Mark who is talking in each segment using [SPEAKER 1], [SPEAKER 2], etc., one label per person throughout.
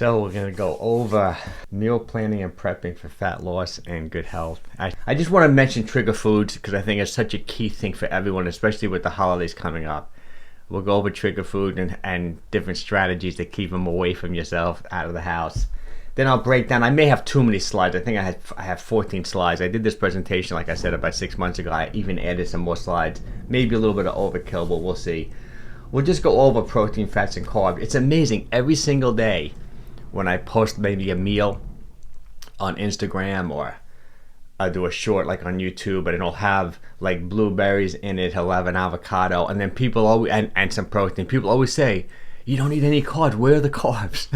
[SPEAKER 1] So we're going to go over meal planning and prepping for fat loss and good health. I just want to mention trigger foods because I think it's such a key thing for everyone, especially with the holidays coming up. We'll go over trigger food and different strategies to keep them away from yourself, out of the house. Then I'll break down. I may have too many slides. I think I have 14 slides. I did this presentation, like I said, about 6 months ago. I even added some more slides. Maybe a little bit of overkill, but we'll see. We'll just go over protein, fats, and carbs. It's amazing. Every single day when I post maybe a meal on Instagram, or I do a short like on YouTube, but it'll have like blueberries in it, it'll have an avocado, and then people always, and some protein. People always say, you don't need any carbs. Where are the carbs?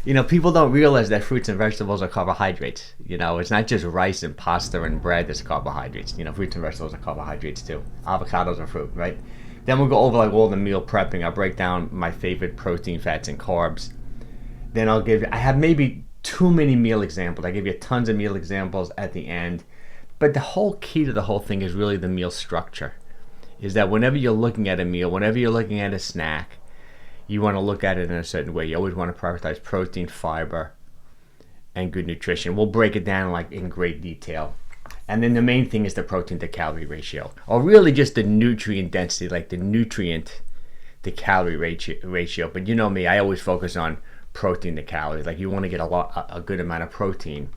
[SPEAKER 1] You know, people don't realize that fruits and vegetables are carbohydrates. You know, it's not just rice and pasta and bread that's carbohydrates. You know, fruits and vegetables are carbohydrates too. Avocados are fruit, right? Then we'll go over like all the meal prepping. I'll break down my favorite protein, fats, and carbs. Then I'll give you, I have maybe too many meal examples. I give you tons of meal examples at the end. But the whole key to the whole thing is really the meal structure. Is that whenever you're looking at a meal, whenever you're looking at a snack, you want to look at it in a certain way. You always want to prioritize protein, fiber, and good nutrition. We'll break it down like in great detail. And then the main thing is the protein to calorie ratio, or really just the nutrient density, like the nutrient to calorie ratio. But you know me, I always focus on protein to calories. Like you want to get a good amount of protein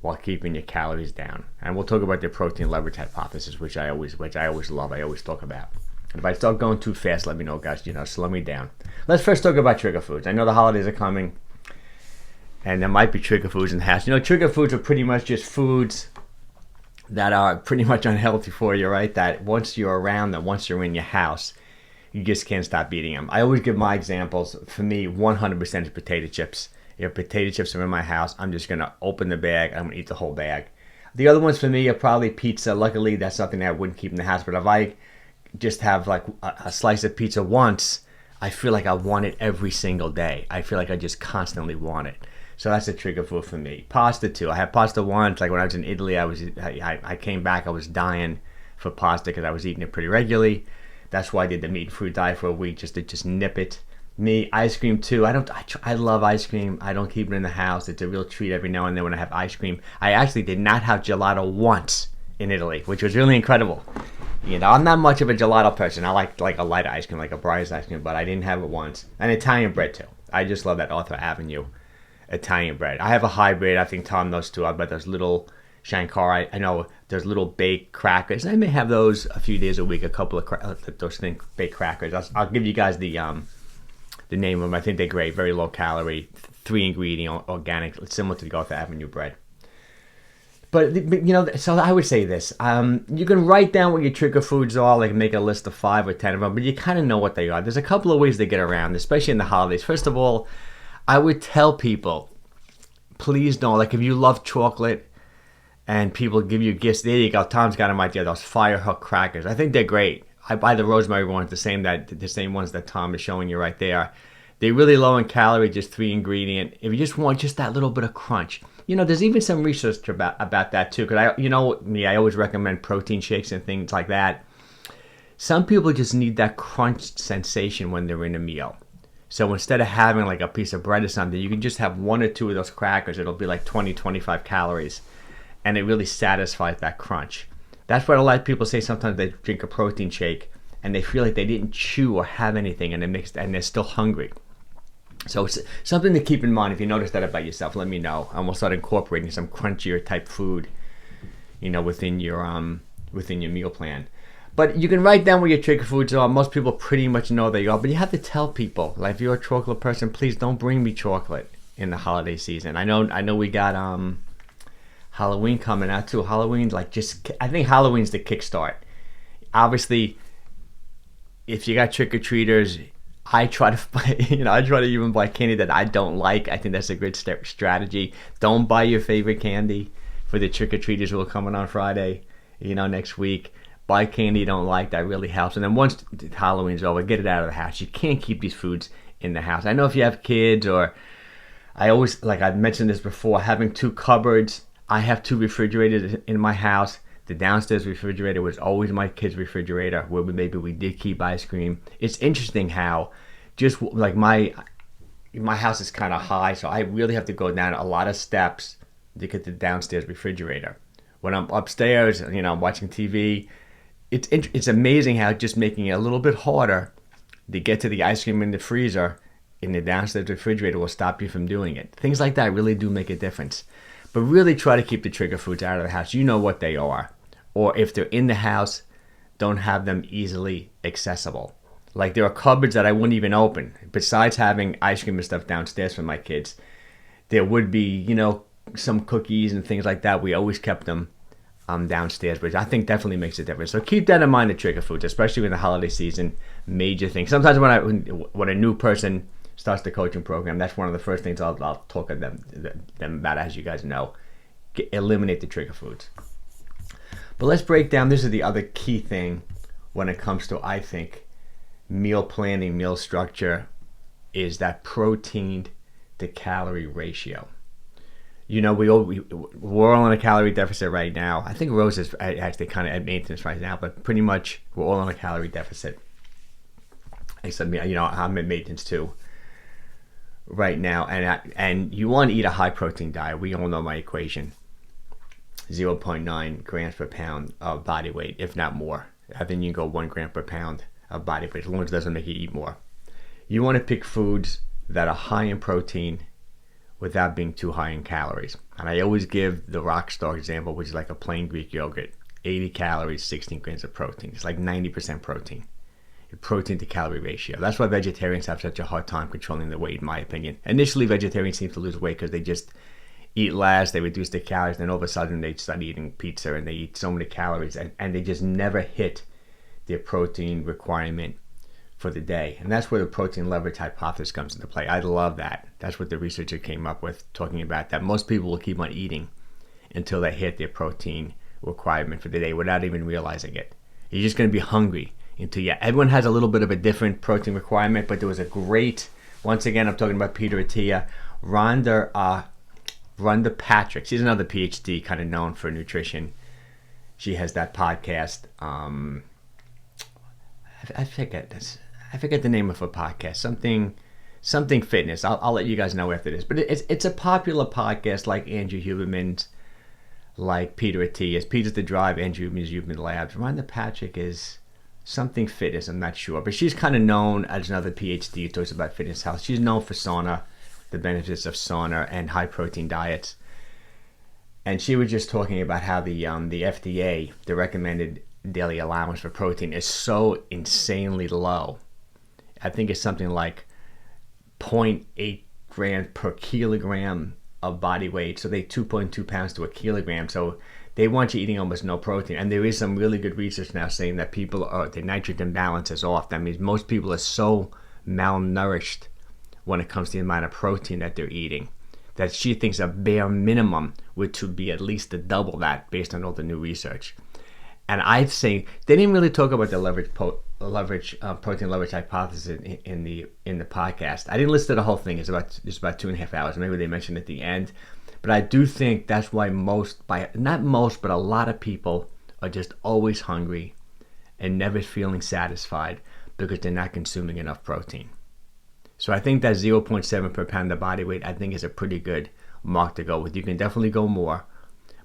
[SPEAKER 1] while keeping your calories down. And we'll talk about the protein leverage hypothesis, which I always love. I always talk about. And if I start going too fast, let me know, guys. You know, slow me down. Let's first talk about trigger foods. I know the holidays are coming, and there might be trigger foods in the house. You know, trigger foods are pretty much just foods that are pretty much unhealthy for you, right? That once you're around them, once you're in your house, you just can't stop eating them. I always give my examples. For me, 100% is potato chips. If potato chips are in my house, I'm just going to open the bag. I'm going to eat the whole bag. The other ones for me are probably pizza. Luckily, that's something that I wouldn't keep in the house. But if I just have like a slice of pizza once, I feel like I want it every single day. I feel like I just constantly want it. So that's a trigger food for me. Pasta too. I had pasta once. Like when I was in Italy, I came back. I was dying for pasta because I was eating it pretty regularly. That's why I did the meat and fruit diet for a week, just to nip it. Me, ice cream too. I love ice cream. I don't keep it in the house. It's a real treat every now and then when I have ice cream. I actually did not have gelato once in Italy, which was really incredible. You know, I'm not much of a gelato person. I like a light ice cream, like a Breyers ice cream, but I didn't have it once. And Italian bread too. I just love that Arthur Avenue Italian bread. I have a hybrid. I think Tom knows too. I bet those little Shankar. I know there's little baked crackers. I may have those a few days a week. A couple of those thin baked crackers. I'll give you guys the name of them. I think they're great. Very low calorie, 3 ingredient, organic, similar to the Arthur Avenue bread. But you know, so I would say this. You can write down what your trigger foods are, like make a list of 5 or 10 of them, but you kind of know what they are. There's a couple of ways to get around, especially in the holidays. First of all, I would tell people, please don't, like if you love chocolate and people give you gifts, there you go. Tom's got them right there, those Fire Hook crackers. I think they're great. I buy the rosemary ones, the same ones that Tom is showing you right there. They're really low in calorie, just 3 ingredient. If you just want just that little bit of crunch. You know, there's even some research about that too. Because you know me, I always recommend protein shakes and things like that. Some people just need that crunch sensation when they're in a meal. So instead of having like a piece of bread or something, you can just have 1 or 2 of those crackers. It'll be like 20, 25 calories. And it really satisfies that crunch. That's what a lot of people say. Sometimes they drink a protein shake and they feel like they didn't chew or have anything and they're still hungry. So it's something to keep in mind. If you notice that about yourself, let me know. And we'll start incorporating some crunchier type food, you know, within your meal plan. But you can write down what your trigger foods are. Most people pretty much know they are, but you have to tell people. Like if you're a chocolate person, please don't bring me chocolate in the holiday season. I know we got Halloween coming out too. Halloween's like I think Halloween's the kickstart. Obviously, if you got trick-or-treaters, I try to even buy candy that I don't like. I think that's a good strategy. Don't buy your favorite candy for the trick-or-treaters who are coming on Friday, you know, next week. Buy candy you don't like. That really helps. And then once Halloween's over, get it out of the house. You can't keep these foods in the house. I know if you have kids, or I always, like I've mentioned this before, having 2 cupboards. I have 2 refrigerators in my house. The downstairs refrigerator was always my kids' refrigerator, where maybe we did keep ice cream. It's interesting how just like my house is kind of high, so I really have to go down a lot of steps to get to the downstairs refrigerator. When I'm upstairs, I'm watching TV. It's amazing how just making it a little bit harder to get to the ice cream in the freezer in the downstairs refrigerator will stop you from doing it. Things like that really do make a difference. But really try to keep the trigger foods out of the house. You know what they are. Or if they're in the house, don't have them easily accessible. Like there are cupboards that I wouldn't even open. Besides having ice cream and stuff downstairs for my kids, there would be, some cookies and things like that. We always kept them downstairs, which I think definitely makes a difference. So keep that in mind, the trigger foods, especially in the holiday season. Major thing. Sometimes when a new person starts the coaching program, that's one of the first things I'll talk to them about, as you guys know. Eliminate the trigger foods. But let's break down, this is the other key thing when it comes to, I think, meal planning, meal structure, is that protein to calorie ratio. We're all in a calorie deficit right now. I think Rose is actually kind of at maintenance right now, but pretty much we're all in a calorie deficit. Except me, I'm at maintenance too right now. And you want to eat a high protein diet. We all know my equation. 0.9 grams per pound of body weight, if not more. I think you can go 1 gram per pound of body weight, as long as it doesn't make you eat more. You want to pick foods that are high in protein without being too high in calories. And I always give the Rockstar example, which is like a plain Greek yogurt. 80 calories, 16 grams of protein. It's like 90% protein. Protein to calorie ratio. That's why vegetarians have such a hard time controlling their weight, in my opinion. Initially, vegetarians seem to lose weight because they just eat less, they reduce their calories, then all of a sudden they start eating pizza and they eat so many calories and they just never hit their protein requirement for the day. And that's where the protein leverage hypothesis comes into play. I love that. That's what the researcher came up with, talking about that most people will keep on eating until they hit their protein requirement for the day without even realizing it. You're just going to be hungry until, everyone has a little bit of a different protein requirement, but there was a great, once again, I'm talking about Peter Attia, Rhonda Patrick. She's another PhD, kind of known for nutrition. She has that podcast. I forget the name of her podcast. Something fitness. I'll let you guys know after this. But it's a popular podcast, like Andrew Huberman's, like Peter Attia's. Peter's The Drive, Andrew Huberman Labs. Rhonda Patrick is something fitness. I'm not sure, but she's kind of known as another PhD who talks about fitness health. She's known for sauna, the benefits of sauna and high protein diets. And she was just talking about how the FDA, the recommended daily allowance for protein, is so insanely low. I think it's something like 0.8 grams per kilogram of body weight. So they 2.2 pounds to a kilogram. So they want you eating almost no protein. And there is some really good research now saying that their nitrogen balance is off. That means most people are so malnourished when it comes to the amount of protein that they're eating, that she thinks a bare minimum would to be at least double that based on all the new research. And I'd say they didn't really talk about the protein leverage hypothesis in the podcast. I didn't listen to the whole thing. It's about 2.5 hours. Maybe they mentioned at the end, but I do think that's why not most, but a lot of people are just always hungry and never feeling satisfied because they're not consuming enough protein. So I think that 0.7 per pound of body weight, I think, is a pretty good mark to go with. You can definitely go more.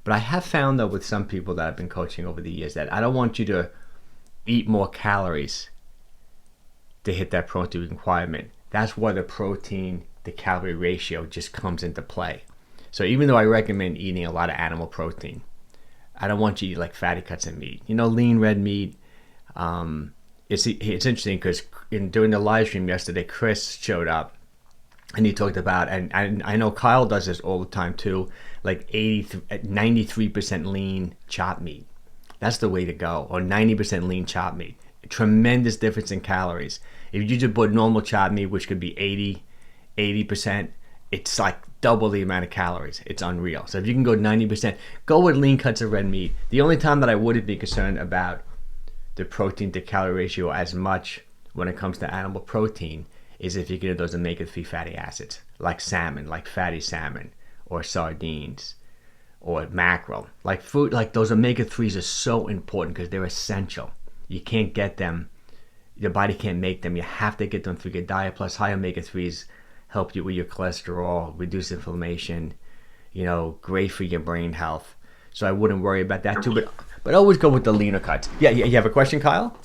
[SPEAKER 1] But I have found, though, with some people that I've been coaching over the years, that I don't want you to eat more calories to hit that protein requirement. That's where the protein to calorie ratio just comes into play. So even though I recommend eating a lot of animal protein, I don't want you to eat like fatty cuts of meat. Lean red meat. It's interesting because during the live stream yesterday, Chris showed up and he talked about, and I know Kyle does this all the time too, like 93% lean chopped meat. That's the way to go, or 90% lean chopped meat. Tremendous difference in calories. If you just put normal chopped meat, which could be 80%, it's like double the amount of calories. It's unreal. So if you can go 90%, go with lean cuts of red meat. The only time that I wouldn't be concerned about the protein to calorie ratio as much when it comes to animal protein is if you get those omega-3 fatty acids, like salmon, like fatty salmon, or sardines, or mackerel. Like food, like those omega-3s are so important because they're essential. You can't get them, your body can't make them. You have to get them through your diet. Plus, high omega-3s help you with your cholesterol, reduce inflammation, you know, great for your brain health. So I wouldn't worry about that too, but always go with the leaner cuts. Yeah, you have a question, Kyle?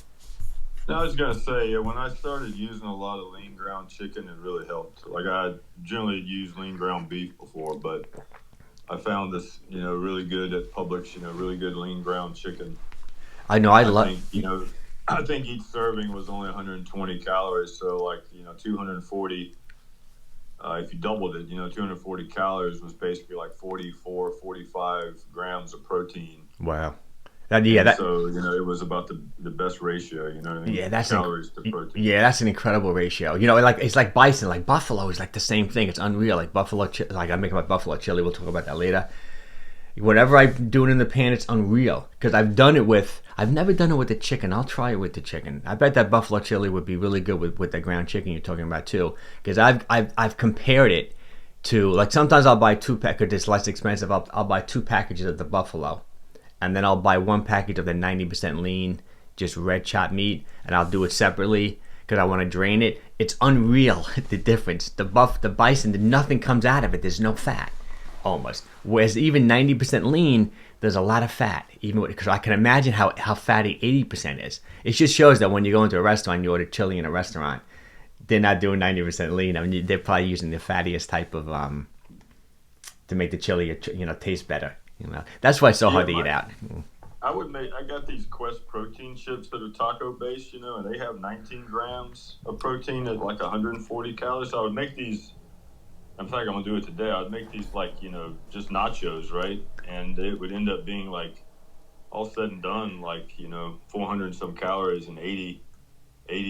[SPEAKER 2] No, I was gonna say, yeah, when I started using a lot of lean ground chicken, it really helped. Like I generally used lean ground beef before, but I found this, really good at Publix, really good lean ground chicken.
[SPEAKER 1] I know, I
[SPEAKER 2] And I
[SPEAKER 1] love.
[SPEAKER 2] think, I think each serving was only 120 calories. So like, 240, if you doubled it, 240 calories was basically like 44, 45 grams of protein.
[SPEAKER 1] Wow. That, yeah,
[SPEAKER 2] And
[SPEAKER 1] that
[SPEAKER 2] so, it was about the best ratio, you know what I mean?
[SPEAKER 1] yeah,
[SPEAKER 2] Calories to protein.
[SPEAKER 1] yeah, that's an incredible ratio. You know, like it's like bison, like buffalo is like the same thing. It's unreal. Like buffalo, like I make my buffalo chili. We'll talk about that later. Whatever I'm doing in the pan, it's unreal because I've done it with. I've never done it with the chicken. I'll try it with the chicken. I bet that buffalo chili would be really good with the ground chicken you're talking about too. Because I've compared it to like sometimes I'll buy two packages. It's less expensive. I'll buy two packages of the buffalo, and then I'll buy one package of the 90% lean, just red chopped meat, and I'll do it separately because I want to drain it. It's unreal the difference. The bison, nothing comes out of it. There's no fat almost. Whereas even 90% lean, there's a lot of fat. Even because I can imagine how fatty 80% is. It just shows that when you go into a restaurant, you order chili in a restaurant, they're not doing 90% lean. I mean, they're probably using the fattiest type of to make the chili, taste better. That's why it's so
[SPEAKER 2] Yeah,
[SPEAKER 1] hard to eat out.
[SPEAKER 2] I got these Quest protein chips that are taco based, and they have 19 grams of protein at like 140 calories. So I would make these. In fact, I'm gonna do it today. I'd make these like, just nachos, right? And it would end up being like all said and done, like, 400 and some calories and 80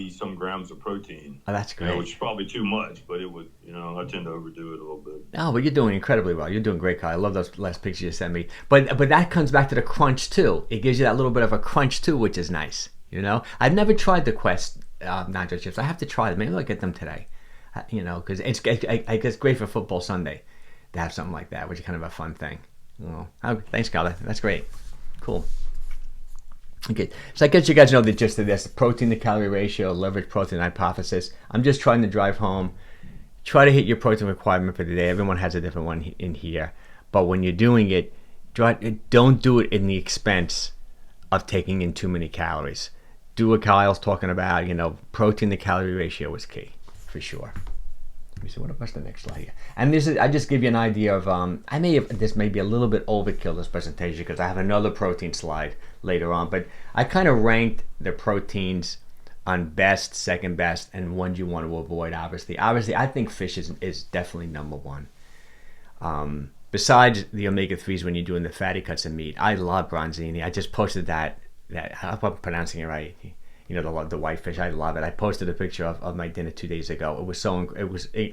[SPEAKER 2] some grams of protein.
[SPEAKER 1] Oh, that's great.
[SPEAKER 2] Which is probably too much, but it would, I tend to overdo it a little bit.
[SPEAKER 1] Oh, but you're doing incredibly well. You're doing great, Kyle. I love those last pictures you sent me. But that comes back to the crunch too. It gives you that little bit of a crunch too, which is nice. I've never tried the Quest nacho chips. I have to try them. Maybe I'll get them today. Because I guess great for football Sunday to have something like that, which is kind of a fun thing. Thanks, Kyle. That's great. Cool. Okay, so I guess you guys know the gist of this: protein to calorie ratio, leverage protein hypothesis. I'm just trying to drive home. Try to hit your protein requirement for the day. Everyone has a different one in here, but when you're doing it, don't do it in the expense of taking in too many calories. Do what Kyle's talking about. Protein to calorie ratio is key for sure. Let me see what's the next slide here. And I just give you an idea of this may be a little bit overkill, this presentation, because I have another protein slide later on, but I kind of ranked the proteins on best, second best, and ones you want to avoid. Obviously I think fish is definitely number one. Besides the omega-3s when you're doing the fatty cuts of meat, I love bronzini. I just posted that I hope I'm pronouncing it right. The whitefish. I love it. I posted a picture of my dinner 2 days ago.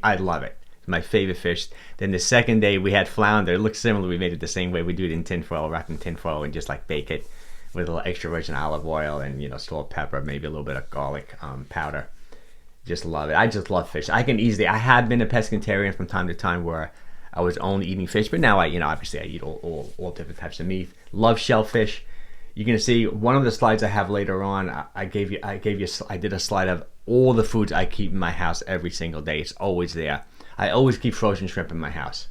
[SPEAKER 1] I love it. It's my favorite fish. Then the second day we had flounder. It looks similar. We made it the same way. We do it in tinfoil, wrapped in tinfoil, and just like bake it with a little extra virgin olive oil and salt, pepper, maybe a little bit of garlic powder. Just love it. I just love fish. I have been a pescatarian from time to time where I was only eating fish, but now obviously I eat all different types of meat. Love shellfish. You're gonna see one of the slides I have later on. I did a slide of all the foods I keep in my house every single day. It's always there. I always keep frozen shrimp in my house.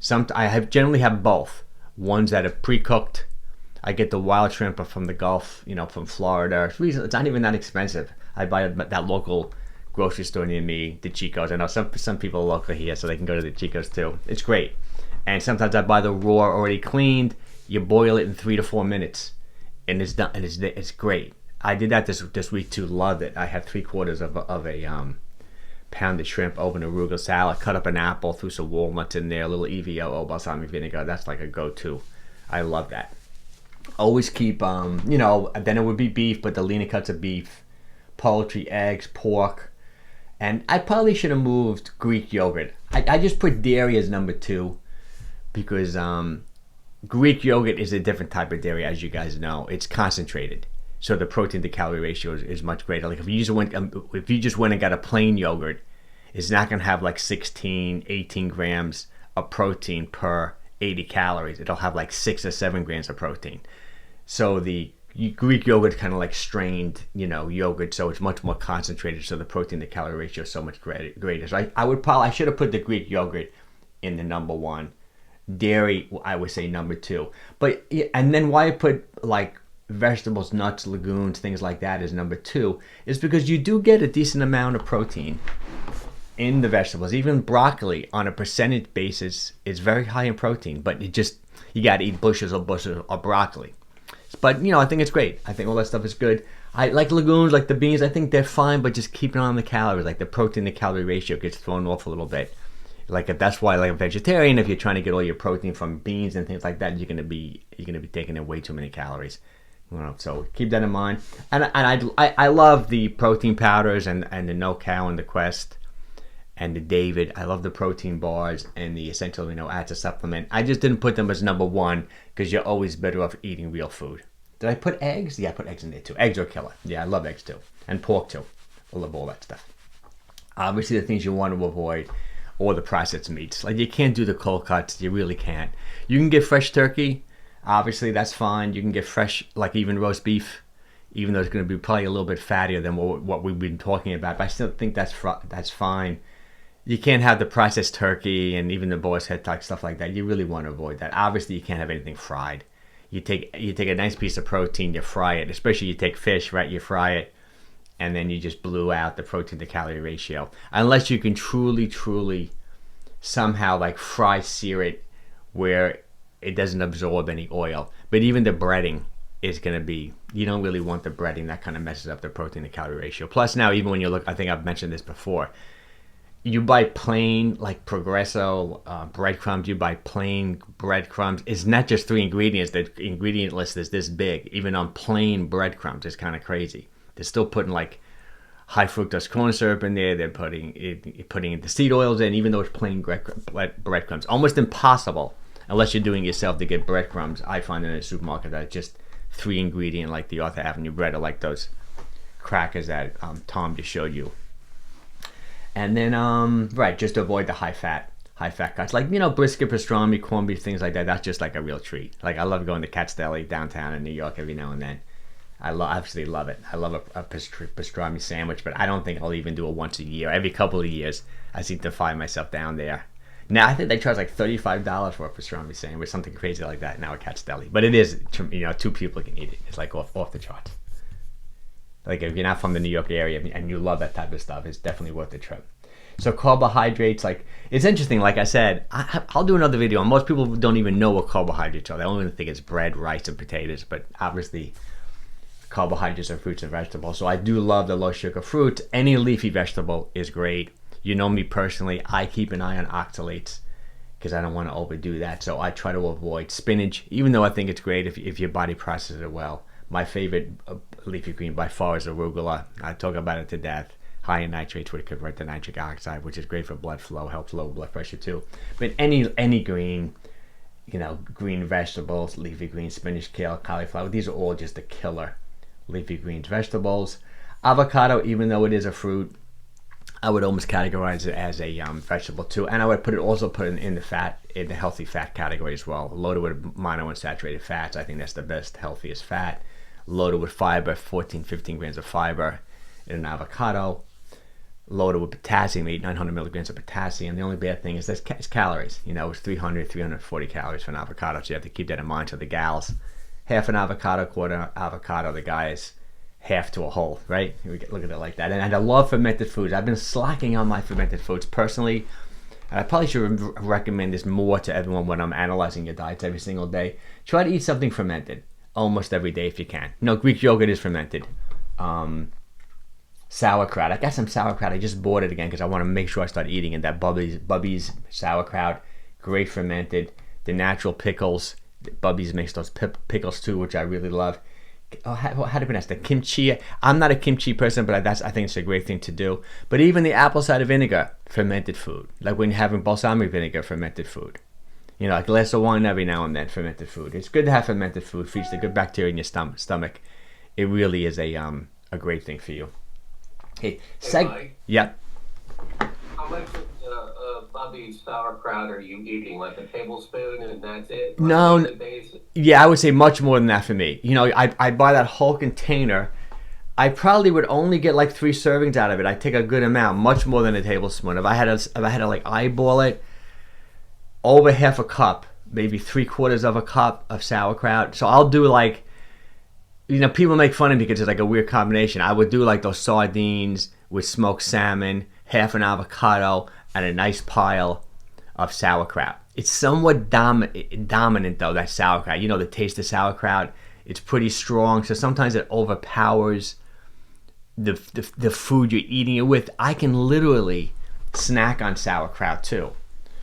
[SPEAKER 1] Generally have both. Ones that are pre-cooked. I get the wild shrimp from the Gulf, from Florida. It's not even that expensive. I buy it at that local grocery store near me, the Chico's. I know some people are local here, so they can go to the Chico's too. It's great. And sometimes I buy the raw already cleaned. You boil it in 3 to 4 minutes. And it's done, and it's great. I did that this week too. Loved it. I had 3/4 of a pounded shrimp over an arugula salad. Cut up an apple, threw some walnuts in there, a little EVO, balsamic vinegar. That's like a go-to. I love that. Always keep then it would be beef, but the leaner cuts of beef, poultry, eggs, pork, and I probably should have moved Greek yogurt. I just put dairy as number 2 because Greek yogurt is a different type of dairy, as you guys know. It's concentrated, so the protein to calorie ratio is much greater. Like if you just went and got a plain yogurt, it's not going to have like 16, 18 grams of protein per 80 calories. It'll have like 6 or 7 grams of protein. So the Greek yogurt kind of like strained, yogurt, so it's much more concentrated. So the protein to calorie ratio is so much greater. So I should have put the Greek yogurt in the number one. Dairy, I would say number two. But and then why I put like vegetables, nuts, legumes, things like that as number two is because you do get a decent amount of protein in the vegetables. Even broccoli on a percentage basis is very high in protein, but you got to eat bushels of broccoli. But I think it's great. I think all that stuff is good. I like legumes, like the beans. I think they're fine, but just keep it on the calories. Like the protein to calorie ratio gets thrown off a little bit. Like if that's why, like a vegetarian, if you're trying to get all your protein from beans and things like that, you're gonna be taking in way too many calories. So keep that in mind. And I love the protein powders and the No-Cow and the Quest and the David. I love the protein bars and the essential amino acid supplement. I just didn't put them as number one because you're always better off eating real food. Did I put eggs? Yeah, I put eggs in there too. Eggs are killer. Yeah, I love eggs too. And pork too. I love all that stuff. Obviously the things you want to avoid, or the processed meats. Like you can't do the cold cuts. You really can't. You can get fresh turkey. Obviously that's fine. You can get fresh, like even roast beef, even though it's going to be probably a little bit fattier than what we've been talking about. But I still think that's fine. You can't have the processed turkey and even the boar's head type stuff like that. You really want to avoid that. Obviously, you can't have anything fried. You take a nice piece of protein, you fry it. Especially you take fish, right? You fry it, and then you just blew out the protein to calorie ratio. Unless you can truly somehow like sear it where it doesn't absorb any oil. But even the breading is going to be, you don't really want the breading. That kind of messes up the protein to calorie ratio. Plus now, even when you look, I think I've mentioned this before, you buy plain like Progresso breadcrumbs. You buy plain breadcrumbs. It's not just 3 ingredients. The ingredient list is this big. Even on plain breadcrumbs, it's kind of crazy. They're still putting like high fructose corn syrup in there. They're putting the seed oils in, even though it's plain breadcrumbs. Almost impossible unless you're doing it yourself to get breadcrumbs. I find in a supermarket that just 3 ingredient like the Arthur Avenue bread, or like those crackers that Tom just showed you. And then, right, just to avoid the high fat cuts. Like, brisket, pastrami, corned beef, things like that. That's just like a real treat. Like, I love going to Cat's Deli downtown in New York every now and then. I absolutely love it. I love a pastrami sandwich, but I don't think I'll even do it once a year. Every couple of years, I seem to find myself down there. Now, I think they charge like $35 for a pastrami sandwich, something crazy like that now at Cat's Deli. But it is, 2 people can eat it. It's like off the charts. Like if you're not from the New York area and you love that type of stuff, it's definitely worth the trip. So carbohydrates, like it's interesting. Like I said, I'll do another video. And most people don't even know what carbohydrates are. They only think it's bread, rice, and potatoes. But obviously, carbohydrates are fruits and vegetables. So I do love the low sugar fruits. Any leafy vegetable is great. You know me personally, I keep an eye on oxalates because I don't want to overdo that. So I try to avoid spinach, even though I think it's great if your body processes it well. My favorite leafy green by far is arugula. I talk about it to death. High in nitrates would convert to nitric oxide, which is great for blood flow, helps lower blood pressure too. But any green, green vegetables, leafy greens, spinach, kale, cauliflower, these are all just a killer leafy greens vegetables. Avocado, even though it is a fruit, I would almost categorize it as a vegetable too, and I would also put it in the healthy fat category as well. Loaded with monounsaturated fats, I think that's the best, healthiest fat. Loaded with fiber, 15 grams of fiber in an avocado. Loaded with potassium, 900 milligrams of potassium. The only bad thing is it's calories. It's 340 calories for an avocado, so you have to keep that in mind. So the gals, half an avocado, quarter avocado. The guys, half to a whole, right? We look at it like that. And I love fermented foods. I've been slacking on my fermented foods personally. And I probably should recommend this more to everyone when I'm analyzing your diets every single day. Try to eat something fermented almost every day if you can. Greek yogurt is fermented. Sauerkraut. I got some sauerkraut. I just bought it again because I want to make sure I start eating it. That Bubby's sauerkraut, great fermented. The natural pickles. Bubby's makes those pickles too, which I really love. How do you pronounce that? Kimchi. I'm not a kimchi person, but I think it's a great thing to do. But even the apple cider vinegar, fermented food. Like when you're having balsamic vinegar, fermented food. A glass of wine every now and then, fermented food. It's good to have fermented food. Feeds the good bacteria in your stomach. It really is a great thing for you. Hey,
[SPEAKER 3] Mike,
[SPEAKER 1] yeah.
[SPEAKER 3] how much of quantity of sauerkraut are you eating? Like a tablespoon and that's it? On a
[SPEAKER 1] No,
[SPEAKER 3] daily basis?
[SPEAKER 1] yeah, I would say much more than that for me. You know, I buy that whole container. I probably would only get like 3 servings out of it. I take a good amount, much more than a tablespoon. If I had to like eyeball it, over half a cup, maybe 3/4 of a cup of sauerkraut. So I'll do like, you know, people make fun of me because it's like a weird combination. I would do like those sardines with smoked salmon, half an avocado, and a nice pile of sauerkraut. It's somewhat dominant though, that sauerkraut. You know, the taste of sauerkraut, it's pretty strong. So sometimes it overpowers the food you're eating it with. I can literally snack on sauerkraut too.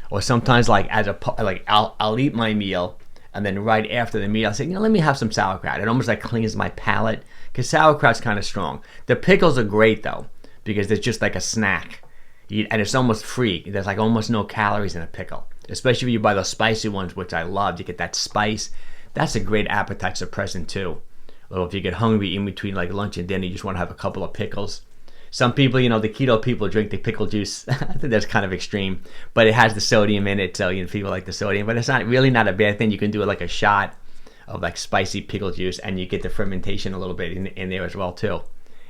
[SPEAKER 1] Or sometimes like I'll eat my meal, and then right after the meal, I say, you know, let me have some sauerkraut. It almost like cleans my palate because sauerkraut's kind of strong. The pickles are great though because they're just like a snack, and it's almost free. There's like almost no calories in a pickle, especially if you buy those spicy ones, which I love. You get that spice. That's a great appetite suppressant too. Or if you get hungry in between like lunch and dinner, you just want to have a couple of pickles. Some people, you know, the keto people drink the pickle juice. I think that's kind of extreme, but it has the sodium in it, so you know, people like the sodium. But it's not a bad thing. You can do it like a shot of like spicy pickle juice, and you get the fermentation a little bit in there as well too.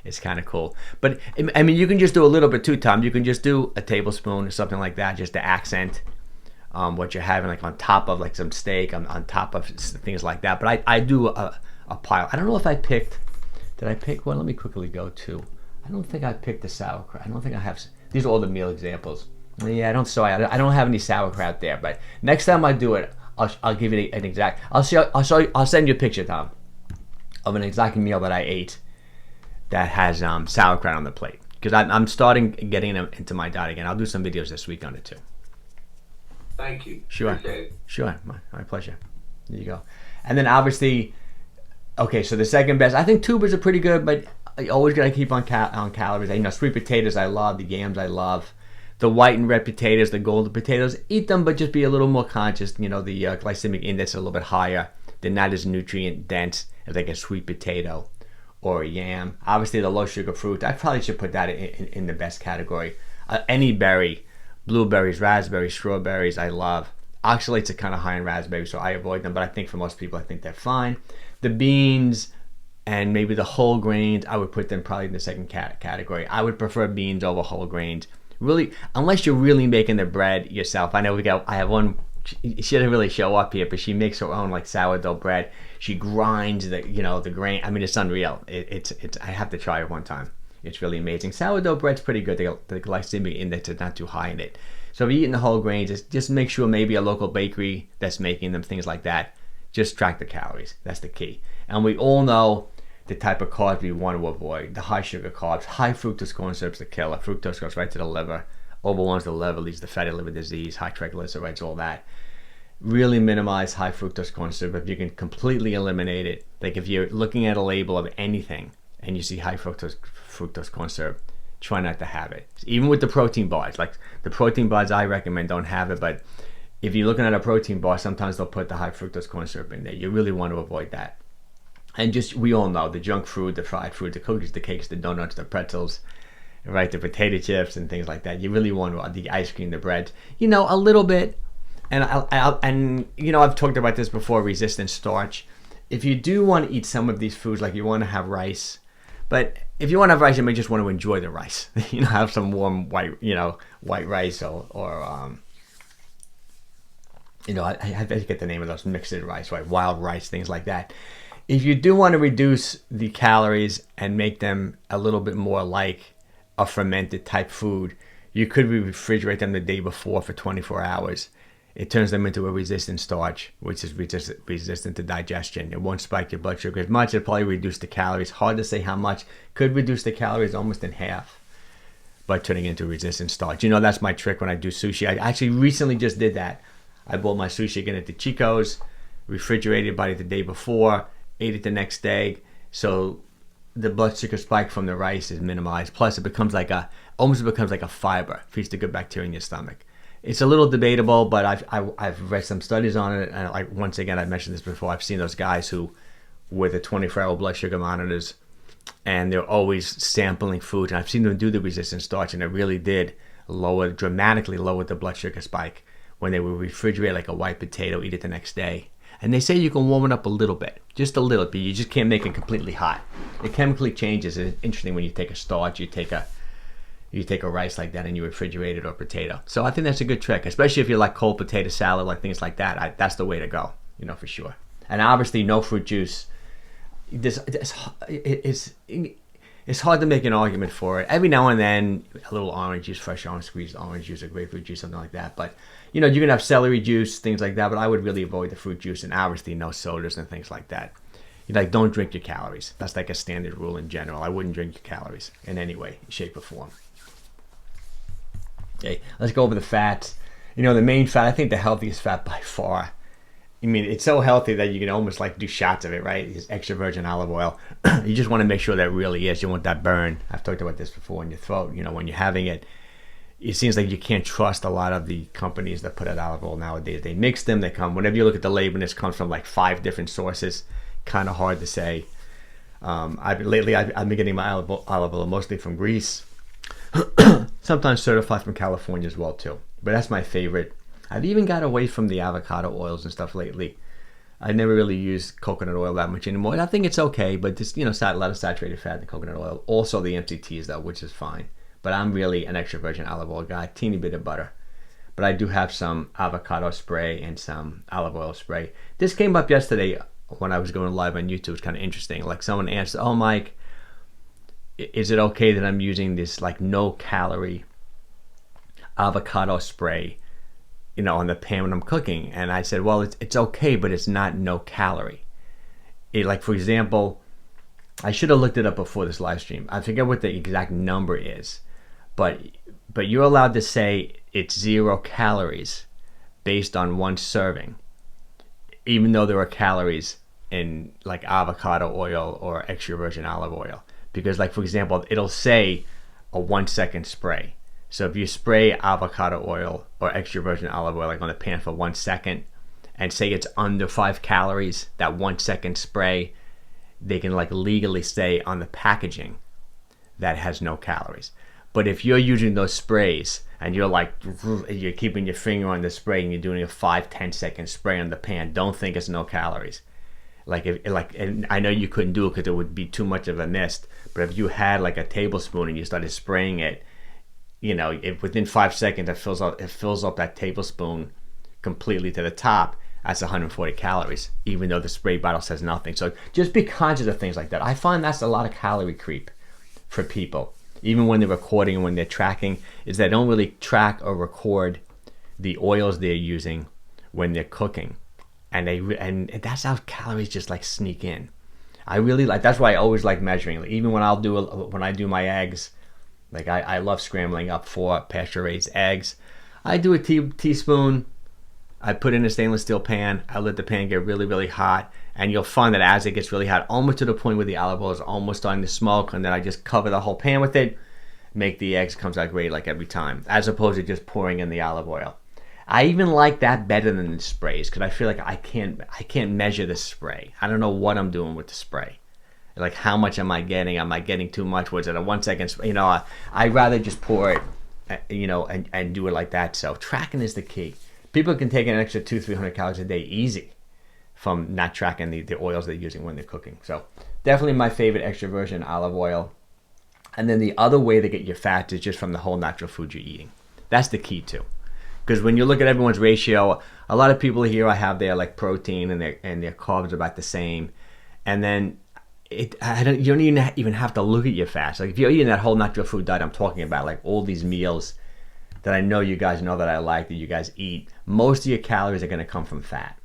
[SPEAKER 1] It's kind of cool. But I mean, you can just do a little bit too, Tom. You can just do a tablespoon or something like that, just to accent what you're having, like on top of like some steak, on top of things like that. But I do a pile. I don't know if I picked. Did I pick one? Let me quickly go to. I don't think I picked the sauerkraut. I don't think I have. These are all the meal examples. Yeah, I don't have any sauerkraut there. But next time I do it, I'll give you an exact. I'll send you a picture, Tom, of an exact meal that I ate that has sauerkraut on the plate. Because I'm starting getting them into my diet again. I'll do some videos this week on it too.
[SPEAKER 3] Thank you.
[SPEAKER 1] Sure. Sure. My pleasure. There you go. And then obviously, okay. So the second best, I think tubers are pretty good, but you always gotta keep on calories. You know, sweet potatoes I love, the yams I love, the white and red potatoes, the golden potatoes. Eat them, but just be a little more conscious. You know, the glycemic index is a little bit higher. They're not as nutrient dense as like a sweet potato or a yam. Obviously, the low sugar fruit, I probably should put that in the best category. Any berry, blueberries, raspberries, strawberries, I love. Oxalates are kind of high in raspberries, so I avoid them. But I think for most people, I think they're fine. The beans and maybe the whole grains, I would put them probably in the second category. I would prefer beans over whole grains. Really, unless you're really making the bread yourself. I know I have one, she doesn't really show up here, but she makes her own like sourdough bread. She grinds the grain. I mean, it's unreal. It's I have to try it one time. It's really amazing. Sourdough bread's pretty good. The glycemic index is not too high in it. So if you're eating the whole grains, just make sure maybe a local bakery that's making them, things like that. Just track the calories. That's the key. And we all know the type of carbs we want to avoid. The high sugar carbs, high fructose corn syrup's the killer. Fructose goes right to the liver, overwhelms the liver, leads to fatty liver disease, high triglycerides, all that. Really minimize high fructose corn syrup. If you can completely eliminate it, like if you're looking at a label of anything and you see high fructose corn syrup, try not to have it. Even with the protein bars, like the protein bars I recommend don't have it, but if you're looking at a protein bar, sometimes they'll put the high fructose corn syrup in there. You really want to avoid that. And just, we all know the junk food, the fried food, the cookies, the cakes, the donuts, the pretzels, right, the potato chips and things like that. You really want the ice cream, the bread, you know, a little bit. And you know, I've talked about this before, resistant starch. If you do want to eat some of these foods, like you want to have rice, but if you want to have rice, you may just want to enjoy the rice. You know, have some warm white rice or you know, I have to get the name of those mixed rice, right? Wild rice, things like that. If you do want to reduce the calories and make them a little bit more like a fermented type food, you could refrigerate them the day before for 24 hours. It turns them into a resistant starch, which is resistant to digestion. It won't spike your blood sugar as much. It'll probably reduce the calories. Hard to say how much. Could reduce the calories almost in half by turning into resistant starch. You know, that's my trick when I do sushi. I actually recently just did that. I bought my sushi again at the Chico's, refrigerated by the day before, ate it the next day, so the blood sugar spike from the rice is minimized. Plus, it almost becomes like a fiber, feeds the good bacteria in your stomach. It's a little debatable, but I've read some studies on it, and once again, I mentioned this before. I've seen those guys who with the 24-hour blood sugar monitors, and they're always sampling food, and I've seen them do the resistant starch, and it really did dramatically lowered the blood sugar spike when they would refrigerate like a white potato, eat it the next day. And they say you can warm it up a little bit, just a little bit. You just can't make it completely hot. It chemically changes. It's interesting when you take a starch, you take a rice like that and you refrigerate it, or potato. So I think that's a good trick, especially if you like cold potato salad, like things like that. That's the way to go, for sure. And obviously no fruit juice. It's hard to make an argument for it. Every now and then, a little orange juice, fresh orange squeezed orange juice, or grapefruit juice, something like that. But, you can have celery juice, things like that. But I would really avoid the fruit juice, and obviously no sodas and things like that. Don't drink your calories. That's like a standard rule in general. I wouldn't drink your calories in any way, shape, or form. Okay, let's go over the fats. The main fat, I think the healthiest fat by far. It's so healthy that you can almost like do shots of it, right? It's extra virgin olive oil. You just want to make sure that it really is. You want that burn. I've talked about this before in your throat. When you're having it, it seems like you can't trust a lot of the companies that put out olive oil nowadays. They mix them. They come, whenever you look at the label, this comes from like 5 different sources. Kind of hard to say. I've been getting my olive oil mostly from Greece. Sometimes certified from California as well too. But that's my favorite. I've even got away from the avocado oils and stuff lately. I never really use coconut oil that much anymore. And I think it's okay, but just, a lot of saturated fat in the coconut oil. Also the MCTs though, which is fine. But I'm really an extra virgin olive oil guy, teeny bit of butter. But I do have some avocado spray and some olive oil spray. This came up yesterday when I was going live on YouTube. It's kind of interesting. Like someone asked, "Oh, Mike, is it okay that I'm using this like no calorie avocado spray, on the pan when I'm cooking?" And I said, well, it's okay, but it's not no calorie. For example, I should have looked it up before this live stream. I forget what the exact number is, but you're allowed to say it's 0 calories based on 1 serving, even though there are calories in like avocado oil or extra virgin olive oil. Because for example, it'll say a 1-second spray. So if you spray avocado oil or extra virgin olive oil on the pan for 1 second and say it's under 5 calories, that 1-second spray, they can legally say on the packaging that has no calories. But if you're using those sprays and you're keeping your finger on the spray and you're doing a 5-10 second spray on the pan, don't think it's no calories. And I know you couldn't do it because it would be too much of a mist. But if you had a tablespoon and you started spraying it, if within 5 seconds it fills up that tablespoon completely to the top, that's 140 calories, even though the spray bottle says nothing. So just be conscious of things like that. I find that's a lot of calorie creep for people, even when they're recording and when they're tracking, is they don't really track or record the oils they're using when they're cooking. And that's how calories just sneak in. I really that's why I always like measuring. Even when I do my eggs, I love scrambling up 4 pasture-raised eggs. I do a teaspoon. I put in a stainless steel pan. I let the pan get really, really hot. And you'll find that as it gets really hot, almost to the point where the olive oil is almost starting to smoke, and then I just cover the whole pan with it, make the eggs, comes out great every time, as opposed to just pouring in the olive oil. I even like that better than the sprays because I feel like I can't measure the spray. I don't know what I'm doing with the spray. How much am I getting? Am I getting too much? Was it a 1 second spray? I'd rather just pour it, and do it like that. So tracking is the key. People can take an extra 200-300 calories a day easy from not tracking the oils they're using when they're cooking. So definitely my favorite extra virgin olive oil. And then the other way to get your fats is just from the whole natural food you're eating. That's the key too. Because when you look at everyone's ratio, a lot of people here I have their protein and their carbs are about the same, and then you don't even have to look at your fats. If you're eating that whole natural food diet I'm talking about, all these meals that I know you guys know that I like, that you guys eat, most of your calories are going to come from fat,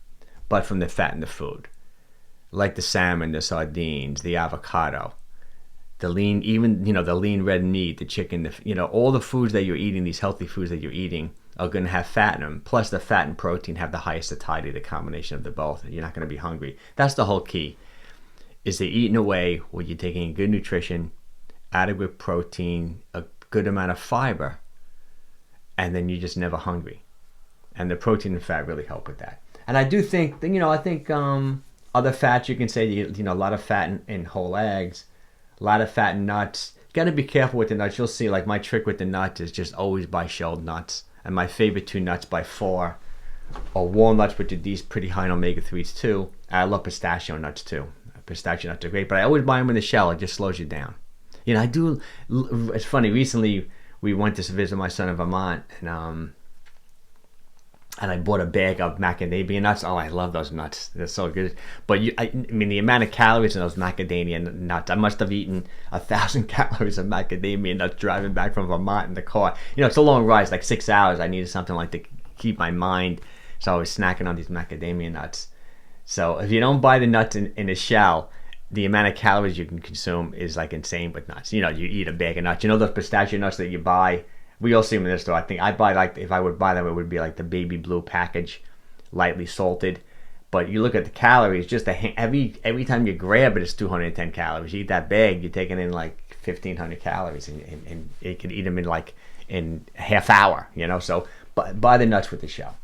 [SPEAKER 1] but from the fat in the food, like the salmon, the sardines, the avocado, the lean, even the lean red meat, the chicken, all the foods that you're eating, these healthy foods that you're eating, are going to have fat in them. Plus the fat and protein have the highest satiety, the combination of the both. You're not going to be hungry. That's the whole key, is to eat in a way where you're taking good nutrition, adequate protein, a good amount of fiber, and then you're just never hungry. And the protein and fat really help with that. And I do think, other fats you can say, a lot of fat in whole eggs, a lot of fat in nuts. got to be careful with the nuts. You'll see, like, my trick with the nuts is just always buy shelled nuts. And my favorite two nuts by far are walnuts, which are these pretty high in omega-3s too. I love pistachio nuts too. Pistachio nuts are great, but I always buy them in the shell. It just slows you down. You know, I do. It's funny. Recently, we went to visit my son in Vermont, and I bought a bag of macadamia nuts. Oh, I love those nuts. They're so good. But I mean, the amount of calories in those macadamia nuts, I must have eaten 1,000 calories of macadamia nuts driving back from Vermont in the car. You know, it's a long ride. It's like 6 hours. I needed something like to keep my mind. So I was snacking on these macadamia nuts. So if you don't buy the nuts in a shell, the amount of calories you can consume is like insane with nuts. You know, you eat a bag of nuts. You know those pistachio nuts that you buy? We all see them in the store. I think I buy, like, if I would buy them, it would be like the baby blue package, lightly salted. But you look at the calories, just every time you grab it, it's 210 calories. You eat that bag, you're taking in like 1,500 calories, and you can eat them in a half hour. You know, so buy the nuts with the shell.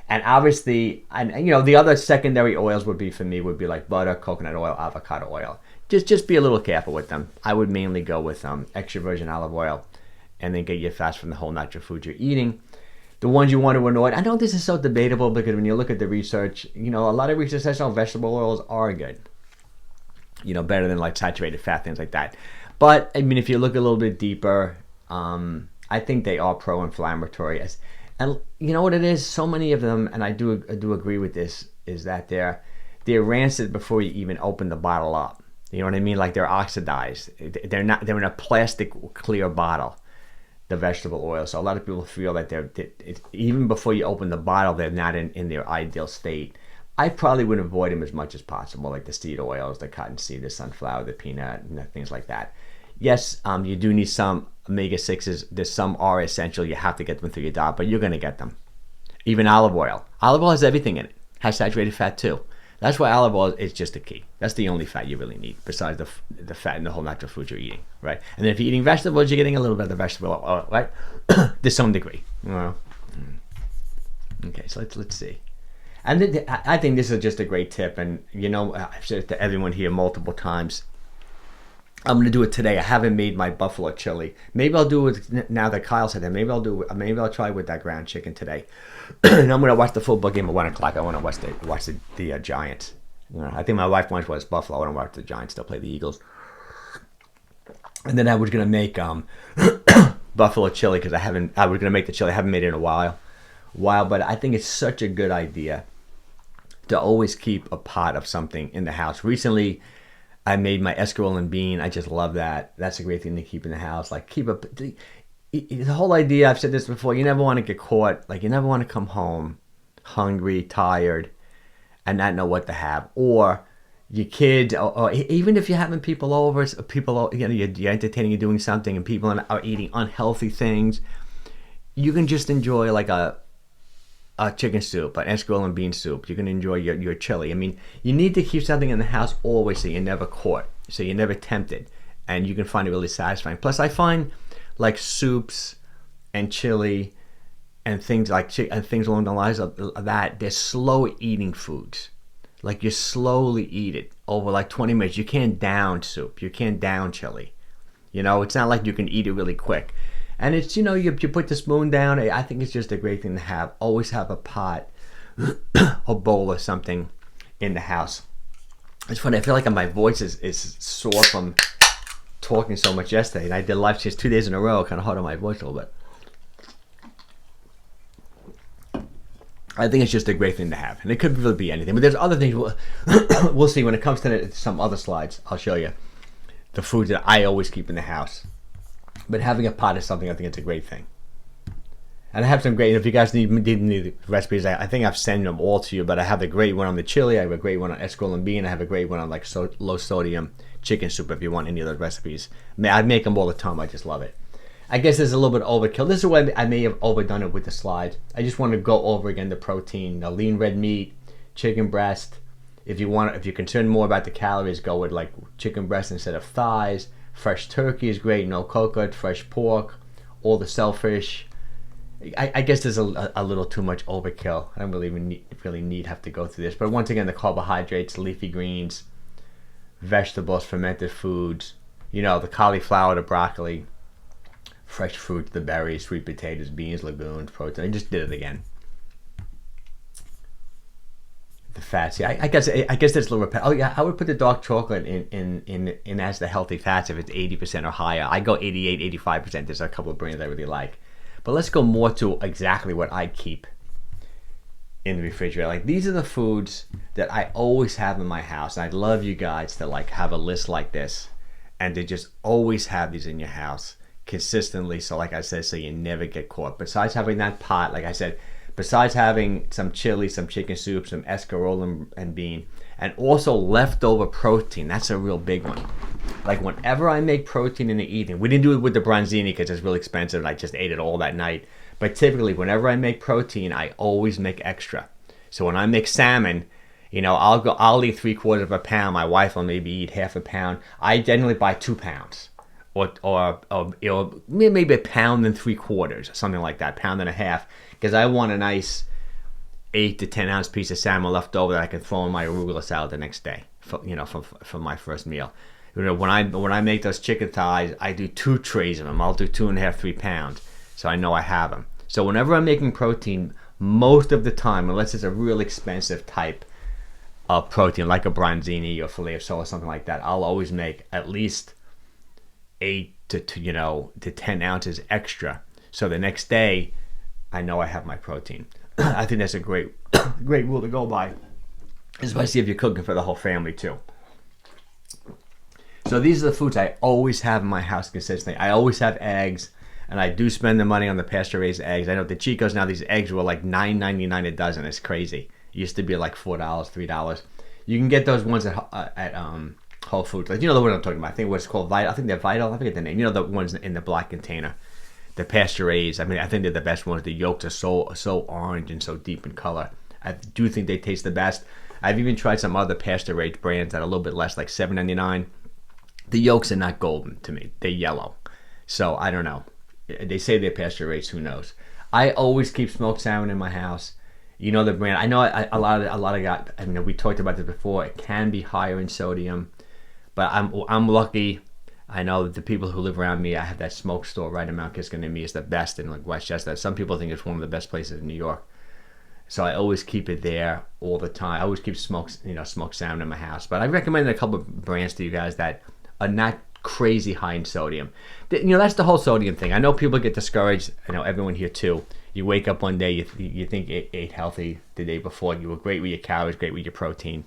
[SPEAKER 1] And obviously, and you know, the other secondary oils would be, for me, would be like butter, coconut oil, avocado oil. Just be a little careful with them. I would mainly go with extra virgin olive oil, and then get your fats from the whole natural food you're eating. The ones you want to avoid, I know this is so debatable, because when you look at the research, you know, a lot of research says vegetable oils are good. You know, better than like saturated fat, things like that. But I mean, if you look a little bit deeper, I think they are pro-inflammatory. And you know what it is? So many of them, and I do agree with this, is that they're rancid before you even open the bottle up. You know what I mean? Like, they're oxidized. They're in a plastic clear bottle, the vegetable oil. So a lot of people feel that even before you open the bottle, they're not in their ideal state. I probably would avoid them as much as possible, like the seed oils, the cottonseed, the sunflower, the peanut, things like that. Yes, you do need some omega-6s. There's some are essential. You have to get them through your diet, but you're going to get them. Even olive oil. Olive oil has everything in it. Has saturated fat too. That's why olive oil is just the key. That's the only fat you really need, besides the fat in the whole natural food you're eating, right? And then if you're eating vegetables, you're getting a little bit of the vegetable oil, right? To some degree. Well, okay, so let's see. And I think this is just a great tip, and you know, I've said it to everyone here multiple times. I'm going to do it today. I haven't made my buffalo chili. Maybe I'll do it now that Kyle said that. Maybe I'll try with that ground chicken today. And I'm going to watch the football game at 1 o'clock. I want to watch the Giants. You know, I think my wife wants to watch Buffalo. I want to watch the Giants still play the Eagles. And then I was going to make buffalo chili, because I was going to make the chili. I haven't made it in a while. But I think it's such a good idea to always keep a pot of something in the house. Recently, I made my escarole bean. I just love that. That's a great thing to keep in the house. Like, the whole idea, I've said this before, you never want to get caught. Like, you never want to come home hungry, tired, and not know what to have. Or your kids, or even if you're having people over, you know, you're entertaining, you're doing something, and people are eating unhealthy things, you can just enjoy like a chicken soup, an escarole and bean soup. You can enjoy your chili. I mean, you need to keep something in the house always, so you're never caught, so you're never tempted, and you can find it really satisfying. Plus, I find like soups and chili and things things along the lines of that, they're slow eating foods. Like, you slowly eat it over like 20 minutes. You can't down soup. You can't down chili. You know, it's not like you can eat it really quick. And it's, you know, you put the spoon down. I think it's just a great thing to have. Always have a pot, a bowl or something in the house. It's funny. I feel like my voice is sore from talking so much yesterday. And I did live streams 2 days in a row. Kind of hard on my voice a little bit. I think it's just a great thing to have. And it could really be anything. But there's other things we'll see when it comes to some other slides. I'll show you the foods that I always keep in the house. But having a pot is something, I think it's a great thing. And I have some great, if you guys need recipes, I think I've sent them all to you, but I have a great one on the chili, I have a great one on escarole and bean, I have a great one on like low sodium chicken soup if you want any of those recipes. I make them all the time, I just love it. I guess there's a little bit of overkill. This is why I may have overdone it with the slides. I just want to go over again the protein, the lean red meat, chicken breast. If you're concerned more about the calories, go with like chicken breast instead of thighs. Fresh turkey is great, no coconut, fresh pork, all the shellfish. I guess there's a little too much overkill. I don't really have to go through this. But once again, the carbohydrates, leafy greens, vegetables, fermented foods, the cauliflower, the broccoli, fresh fruit, the berries, sweet potatoes, beans, legumes, protein. I just did it again. The fats, yeah. I guess that's a little repetitive. Oh yeah, I would put the dark chocolate in as the healthy fats if it's 80% or higher. I go 88, 85%. There's a couple of brands I really like. But let's go more to exactly what I keep in the refrigerator. Like, these are the foods that I always have in my house. And I'd love you guys to like have a list like this and to just always have these in your house consistently. So like I said, so you never get caught. Besides having that pot, like I said, besides having some chili, some chicken soup, some escarole and bean, and also leftover protein. That's a real big one. Like, whenever I make protein in the evening, we didn't do it with the branzini because it's really expensive and I just ate it all that night. But typically, whenever I make protein, I always make extra. So when I make salmon, I'll eat 3/4 of a pound. My wife will maybe eat half a pound. I generally buy 2 pounds. Or maybe 1.75 pounds, something like that, 1.5 pounds, because I want a nice 8 to 10 ounce piece of salmon left over that I can throw in my arugula salad the next day, for my first meal. When I make those chicken thighs, I do 2 trays of them. I'll do 2.5, 3 pounds, so I know I have them. So whenever I'm making protein, most of the time, unless it's a real expensive type of protein like a branzini or filet of sole or something like that, I'll always make at least 8 to 10 ounces extra, so the next day I know I have my protein. I think that's a great rule to go by, especially if you're cooking for the whole family too. So these are the foods I always have in my house consistently. I always have eggs, and I do spend the money on the pasture-raised eggs. I know the Chicos now, these eggs were like $9.99 a dozen. It's crazy. It used to be like $4, $3. You can get those ones at Whole Foods. Like, the one I'm talking about. I think what's called Vital. I think they're Vital. I forget the name. The ones in the black container. The pasture raised. I mean, I think they're the best ones. The yolks are so orange and so deep in color. I do think they taste the best. I've even tried some other pasture raised brands that are a little bit less, like $7.99. The yolks are not golden to me. They're yellow. So I don't know. They say they're pasture raised. Who knows? I always keep smoked salmon in my house. The brand. I know a lot of guys. I mean, we talked about this before. It can be higher in sodium. But I'm lucky. I know the people who live around me, I have that smoke store right in Mount Kisco near me. It's the best in like Westchester. Some people think it's one of the best places in New York. So I always keep it there all the time. I always keep smoked salmon in my house. But I recommend a couple of brands to you guys that are not crazy high in sodium. That's the whole sodium thing. I know people get discouraged. I know everyone here too. You wake up one day, you think you ate healthy the day before. You were great with your calories, great with your protein.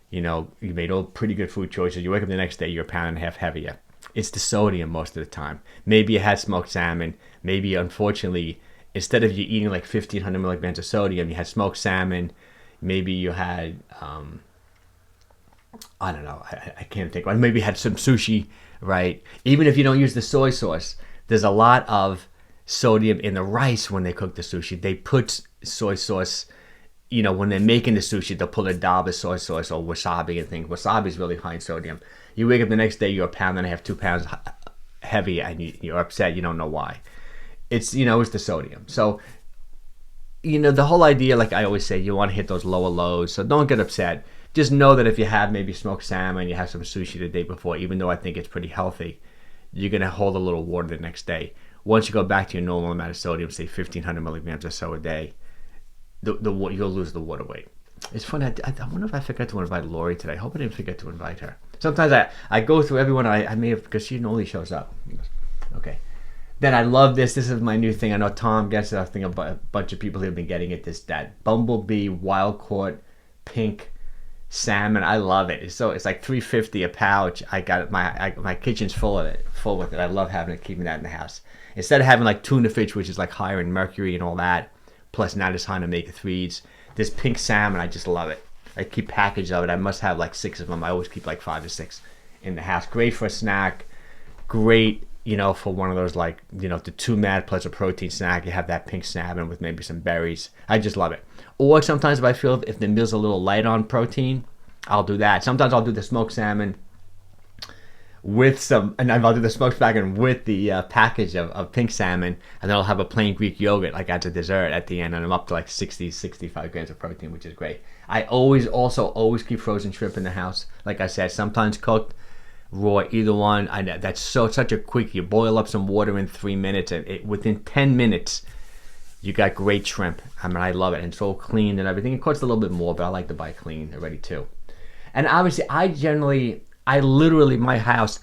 [SPEAKER 1] You made all pretty good food choices. You wake up the next day, you're 1.5 pounds heavier. It's the sodium most of the time. Maybe you had smoked salmon. Maybe, unfortunately, instead of you eating like 1,500 milligrams of sodium, you had smoked salmon. Maybe you had, I don't know, I can't think. Maybe you had some sushi, right? Even if you don't use the soy sauce, there's a lot of sodium in the rice when they cook the sushi. They put soy sauce. When they're making the sushi, they'll put a dab of soy sauce or wasabi and things. Wasabi is really high in sodium. You wake up the next day, you're 1.5 pounds, 2 pounds heavy, and you're upset. You don't know why. It's the sodium. So, the whole idea, like I always say, you want to hit those lower lows. So don't get upset. Just know that if you have maybe smoked salmon, you have some sushi the day before, even though I think it's pretty healthy, you're going to hold a little water the next day. Once you go back to your normal amount of sodium, say 1,500 milligrams or so a day, you'll lose the water weight. It's funny. I wonder if I forgot to invite Lori today. I hope I didn't forget to invite her. Sometimes I go through everyone. I may have, because she normally shows up. Okay. Then I love this. This is my new thing. I know Tom gets it. I think a bunch of people have been getting it. That bumblebee wild caught pink salmon. I love it. It's like $3.50 a pouch. I got it. My kitchen's full with it. I love having it, keeping that in the house. Instead of having like tuna fish, which is like higher in mercury and all that, plus not as high in omega-3s. This pink salmon, I just love it. I keep packages of it. I must have like 6 of them. I always keep like 5 or 6 in the house. Great for a snack. Great, for one of those like, the 2 mad plus a protein snack. You have that pink salmon with maybe some berries. I just love it. Or sometimes if I feel if the meal's a little light on protein, I'll do that. Sometimes I'll do the smoked salmon with and I'll do the smoked salmon with the package of pink salmon, and then I'll have a plain Greek yogurt like as a dessert at the end, and I'm up to like 60, 65 grams of protein, which is great. I always keep frozen shrimp in the house. Like I said, sometimes cooked. raw, either one. That's such a quick. You boil up some water in 3 minutes, and within 10 minutes, you got great shrimp. I mean, I love it, and it's all clean and everything. It costs a little bit more, but I like to buy clean already too. And obviously, I literally, my house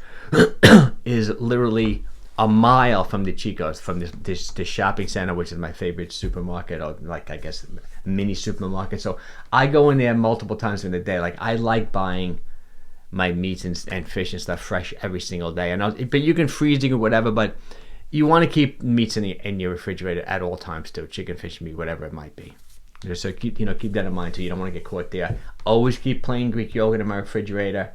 [SPEAKER 1] is literally a mile from the Chico's, from this shopping center, which is my favorite supermarket, or like, I guess, mini supermarket. So I go in there multiple times in the day. Like, I like buying my meats and fish and stuff fresh every single day. But you can freeze, you can whatever, but you want to keep meats in your refrigerator at all times too. Chicken, fish, meat, whatever it might be. So keep that in mind too. You don't want to get caught there. Always keep plain Greek yogurt in my refrigerator.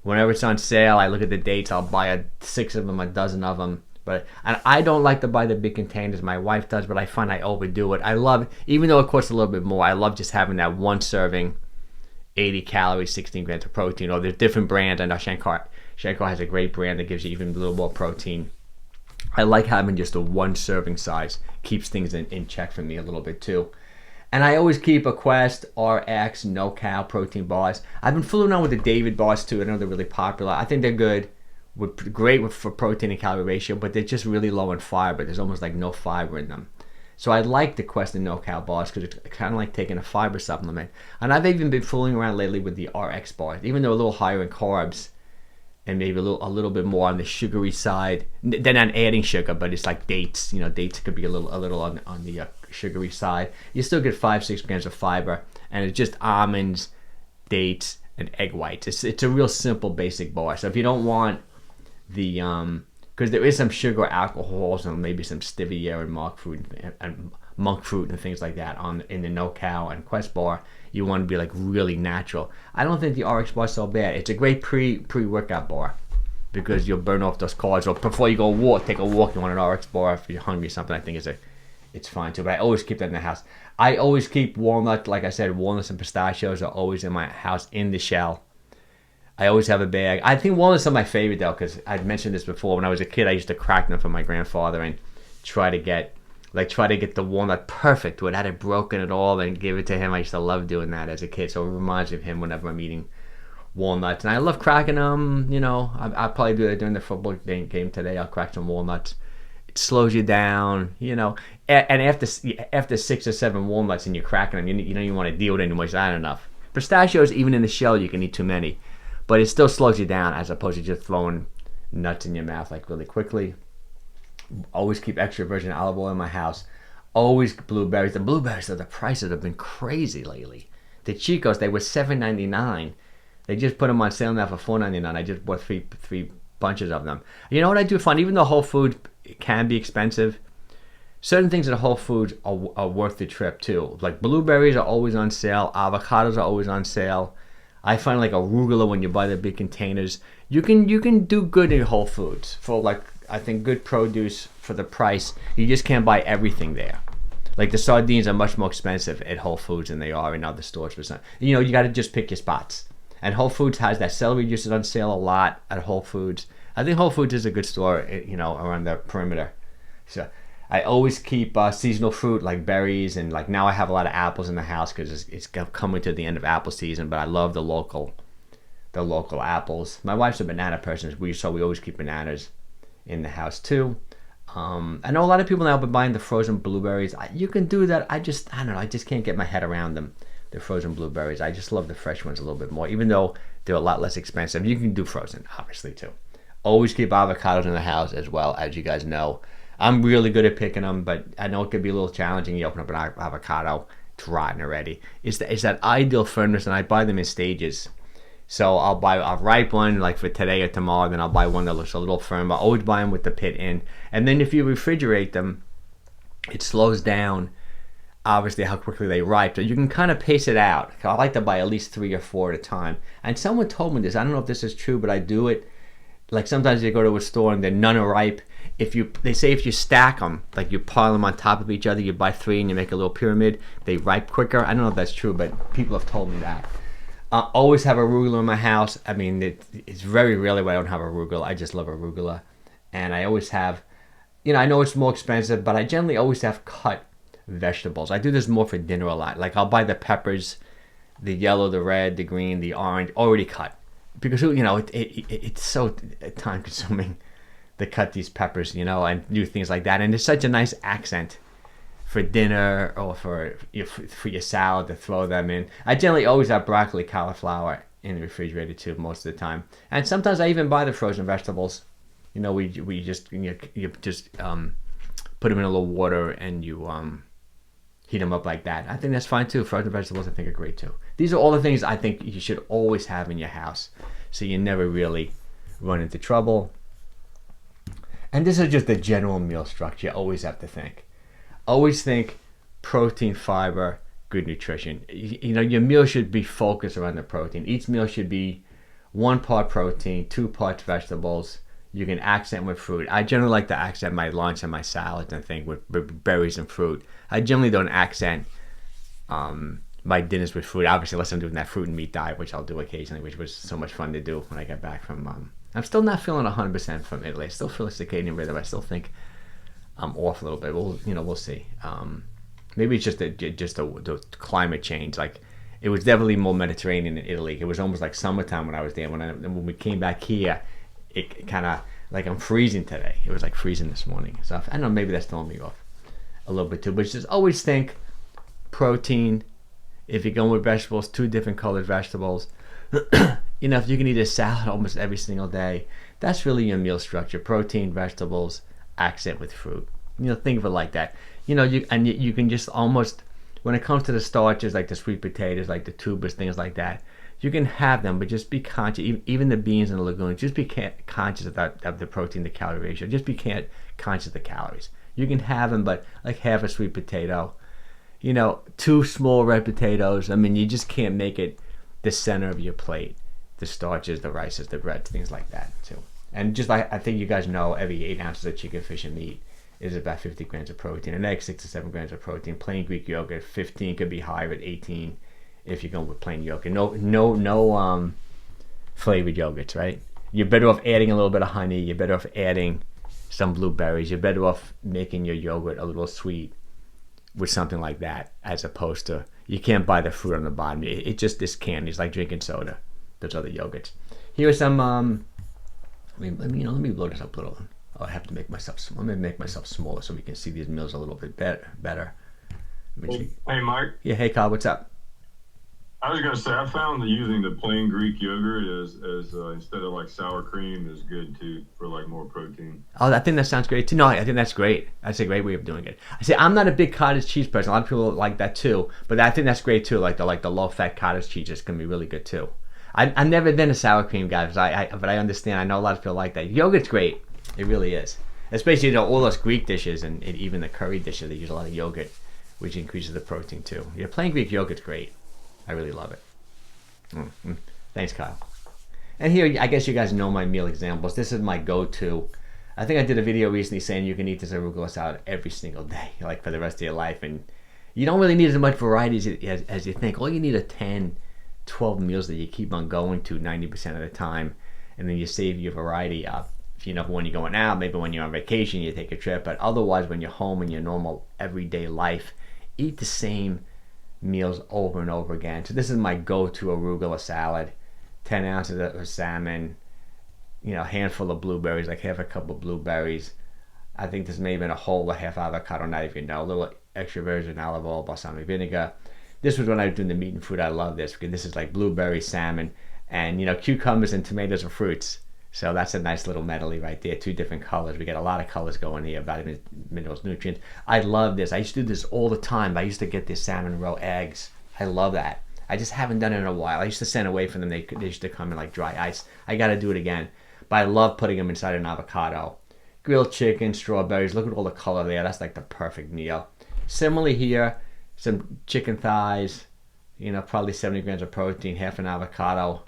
[SPEAKER 1] Whenever it's on sale, I look at the dates. I'll buy 6 of them, a dozen of them. And I don't like to buy the big containers. My wife does, but I find I overdo it. I love, even though it costs a little bit more, I love just having that one serving, 80 calories, 16 grams of protein. Or there's different brands. I know Shankar has a great brand that gives you even a little more protein. I like having just a one serving size. Keeps things in check for me a little bit too. And I always keep a Quest, RX, no-cal protein bars. I've been fooling around with the David bars too. I know they're really popular. I think they're good. Great for protein and calorie ratio, but they're just really low in fiber. There's almost like no fiber in them. So I like the Quest and no-cal bars because it's kind of like taking a fiber supplement. And I've even been fooling around lately with the RX bars, even though a little higher in carbs and maybe a little bit more on the sugary side. They're not adding sugar, but it's like dates. Dates could be a little on the sugary side. You still get 5-6 grams of fiber, and it's just almonds, dates, and egg whites. It's a real simple, basic bar. So if you don't want the because there is some sugar, alcohols, and maybe some stevia and monk fruit and things like that in the no-cal and Quest bar. You want to be like really natural. I don't think the RX bar is so bad. It's a great pre-workout bar because you'll burn off those calories. Or before you go take a walk, you want an RX bar if you're hungry or something. I think it's fine too. But I always keep that in the house. I always keep walnuts. Like I said, walnuts and pistachios are always in my house in the shell. I always have a bag. I think walnuts are my favorite though, because I'd mentioned this before. When I was a kid, I used to crack them for my grandfather and try to get the walnut perfect without it broken at all and give it to him. I used to love doing that as a kid, so it reminds me of him whenever I'm eating walnuts. And I love cracking them. I'll probably do that during the football game today. I'll crack some walnuts. It slows you down, and after 6 or 7 walnuts and you're cracking them, you don't even want to deal with it anymore. It's not enough. Pistachios, even in the shell, you can eat too many, but it still slows you down as opposed to just throwing nuts in your mouth like really quickly. Always keep extra virgin olive oil in my house. Always blueberries. The blueberries, the prices have been crazy lately. The Chicos, they were $7.99. They just put them on sale now for $4.99. I just bought three bunches of them. You know what I do find? Even though Whole Foods can be expensive, certain things at Whole Foods are worth the trip too. Like blueberries are always on sale. Avocados are always on sale. I find like arugula when you buy the big containers. You can do good in Whole Foods for like, I think, good produce for the price. You just can't buy everything there. Like the sardines are much more expensive at Whole Foods than they are in other stores. You got to just pick your spots. And Whole Foods has that celery juice is on sale a lot at Whole Foods. I think Whole Foods is a good store, around the perimeter. So I always keep seasonal fruit like berries, and like now I have a lot of apples in the house because it's coming to the end of apple season. But I love the local apples. My wife's a banana person, so we always keep bananas in the house too. I know a lot of people now have been buying the frozen blueberries. You can do that. I don't know. I just can't get my head around them. The frozen blueberries. I just love the fresh ones a little bit more, even though they're a lot less expensive. You can do frozen, obviously too. Always keep avocados in the house as well, as you guys know. I'm really good at picking them, but I know it could be a little challenging. You open up an avocado, it's rotten already. It's that ideal firmness, and I buy them in stages. So I'll buy a ripe one like for today or tomorrow, then I'll buy one that looks a little firm. I always buy them with the pit in. And then if you refrigerate them, it slows down, obviously, how quickly they ripe. So you can kind of pace it out. I like to buy at least 3 or 4 at a time. And someone told me this. I don't know if this is true, but I do it. Like sometimes you go to a store and they're none are ripe. They say if you stack them, like you pile them on top of each other, you buy 3 and you make a little pyramid, they ripe quicker. I don't know if that's true, but people have told me that. Always have arugula in my house. I mean, it's very rarely when I don't have arugula. I just love arugula. And I always have, I know it's more expensive, but I generally always have cut vegetables. I do this more for dinner a lot. Like I'll buy the peppers, the yellow, the red, the green, the orange, already cut. because you know it's so time consuming to cut these peppers, you know, and do things like that. And it's such a nice accent for dinner or for your salad to throw them in. I generally always have broccoli, cauliflower in the refrigerator too most of the time, and sometimes I even buy the frozen vegetables. You know, we just you just put them in a little water and you heat them up like that. I think that's fine too. Frozen vegetables I think are great too. These are all the things I think you should always have in your house, so you never really run into trouble. And this is just the general meal structure you always have to think. Always think protein, fiber, good nutrition. You know, your meal should be focused around the protein. Each meal should be 1 part protein, 2 parts vegetables. You can accent with fruit. I generally like to accent my lunch and my salads and things with berries and fruit. I generally don't accent my dinners with fruit. Obviously, unless I'm doing that fruit and meat diet, which I'll do occasionally, which was so much fun to do when I get back from... I'm still not feeling 100% from Italy. I still feel a circadian rhythm. I still think I'm off a little bit. We'll see. Maybe it's just the climate change. Like, it was definitely more Mediterranean in Italy. It was almost like summertime when I was there. When we came back here, it kind of like I'm freezing today. It was like freezing this morning. So I don't know, maybe that's throwing me off a little bit too. But just always think protein. If you're going with vegetables, 2 different colored vegetables. You know, if you can eat a salad almost every single day, that's really your meal structure. Protein, vegetables, accent with fruit. You know, think of it like that. You know, you can just almost, when it comes to the starches, like the sweet potatoes, like the tubers, things like that, you can have them, but just be conscious. Even the beans and the legumes, just be conscious of the protein to calorie ratio. Just be conscious of the calories. You can have them, but like half a sweet potato, you know, 2 small red potatoes. I mean, you just can't make it the center of your plate. The starches, the rices, the breads, things like that too. And just like I think you guys know, every 8 ounces of chicken, fish, and meat is about 50 grams of protein. An egg, 6 to 7 grams of protein. Plain Greek yogurt, 15, could be higher at 18 if you're going with plain yogurt. No flavored yogurts, right? You're better off adding a little bit of honey. You're better off adding some blueberries. You're better off making your yogurt a little sweet with something like that, as opposed to, you can't buy the fruit on the bottom. It just is candy. It's like drinking soda. Those other yogurts. Here are some. Let me load this up a little. Oh, I have to make myself. I'm gonna make myself smaller so we can see these meals a little bit better.
[SPEAKER 2] Hey, Mike.
[SPEAKER 1] Yeah. Hey, Kyle. What's up?
[SPEAKER 2] I was gonna say I found that using the plain Greek yogurt as instead of like sour cream is good too for like more protein.
[SPEAKER 1] Oh, I think that sounds great too. No, I think that's great. That's a great way of doing it. I say I'm not a big cottage cheese person. A lot of people like that too, but I think that's great too. Like the low fat cottage cheese is gonna be really good too. I've never been a sour cream guy, but I understand. I know a lot of people like that. Yogurt's great. It really is. Especially, you know, all those Greek dishes and even the curry dishes, they use a lot of yogurt, which increases the protein too. Yeah, plain Greek yogurt's great. I really love it. Thanks, Kyle. And here, I guess you guys know my meal examples. This is my go-to. I think I did a video recently saying you can eat this arugula salad every single day, like for the rest of your life. And you don't really need as much variety as you think. All you need are 10, 12 meals that you keep on going to 90% of the time, and then you save your variety up. If you know, when you're going out, maybe when you're on vacation, you take a trip, but otherwise when you're home in your normal everyday life, eat the same meals over and over again. So this is my go-to arugula salad. 10 ounces of salmon, you know, a handful of blueberries, like half a cup of blueberries. I think there's maybe a whole half avocado, not even know, a little extra virgin olive oil, balsamic vinegar. This was when I was doing the meat and fruit. I love this because this is like blueberry, salmon, and you know, cucumbers and tomatoes are fruits. So that's a nice little medley right there. 2 different colors. We get a lot of colors going here, vitamins, minerals, nutrients. I love this. I used to do this all the time. I used to get these salmon roe eggs. I love that. I just haven't done it in a while. I used to send away from them. They used to come in like dry ice. I got to do it again. But I love putting them inside an avocado. Grilled chicken, strawberries. Look at all the color there. That's like the perfect meal. Similarly here, some chicken thighs, you know, probably 70 grams of protein, half an avocado,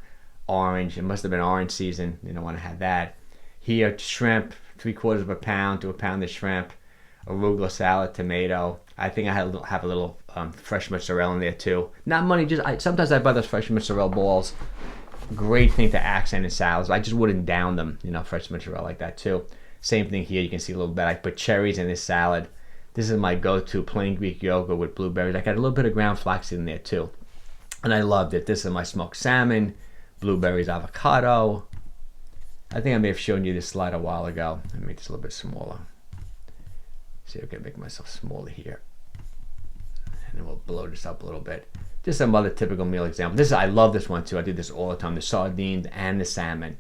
[SPEAKER 1] orange. It must have been orange season. You don't want to have that. Here, shrimp, 3/4 pound to a pound of shrimp, arugula salad, tomato. I think I have a little fresh mozzarella in there too. Not money, sometimes I buy those fresh mozzarella balls. Great thing to accent in salads. I just wouldn't down them, you know, fresh mozzarella like that too. Same thing here. You can see a little bit. I put cherries in this salad. This is my go-to plain Greek yogurt with blueberries. I got a little bit of ground flaxseed in there too, and I loved it. This is my smoked salmon, blueberries, avocado. I think I may have shown you this slide a while ago. Let me make this a little bit smaller. See if I can make myself smaller here. And then we'll blow this up a little bit. Just some other typical meal example. This I love this one too. I do this all the time. The sardines and the salmon